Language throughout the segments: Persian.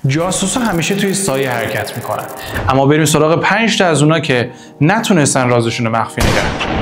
جاسوسا همیشه توی سایه حرکت میکنن، اما بریم سراغ 5 تا از اونا که نتونستن رازشون رو مخفی نگه دارن.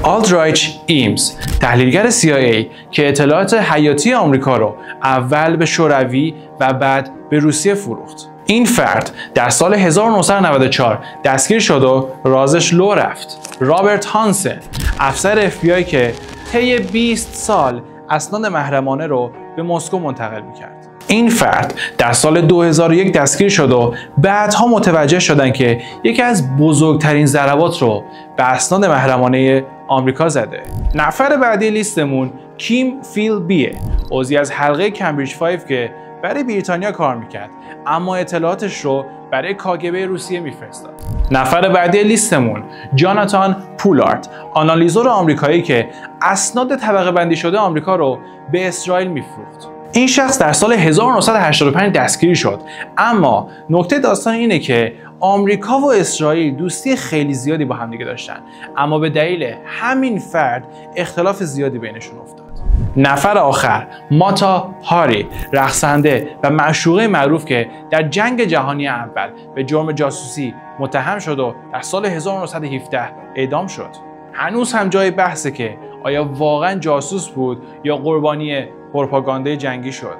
آلدرایچ ایمز، تحلیلگر CIA که اطلاعات حیاتی آمریکا رو اول به شوروی و بعد به روسیه فروخت. این فرد در سال 1994 دستگیر شد و رازش لو رفت. رابرت هانسن، افسر FBI که طی 20 سال اسناد محرمانه رو به مسکو منتقل می‌کرد. این فرد در سال 2001 دستگیر شد و بعدها متوجه شدن که یکی از بزرگترین ضربات رو به اسناد محرمانه آمریکا زده. نفر بعدی لیستمون کیم فیل بیه، عضوی از حلقه کمبریج 5 که برای بریتانیا کار میکرد اما اطلاعاتش رو برای KGB روسیه میفرستاد. نفر بعدی لیستمون جاناتان پولارد، آنالیزور آمریکایی که اسناد طبقه بندی شده آمریکا رو به اسرائیل میفروخت. این شخص در سال 1985 دستگیر شد، اما نکته داستان اینه که آمریکا و اسرائیل دوستی خیلی زیادی با همدیگه داشتن، اما به دلیل همین فرد اختلاف زیادی بینشون افتاد. نفر آخر ماتا هاری، رقصنده و معشوقه معروف که در جنگ جهانی اول به جرم جاسوسی متهم شد و در سال 1917 اعدام شد. هنوز هم جای بحثه که آیا واقعا جاسوس بود یا قربانی پروپاگاندای جنگی شد.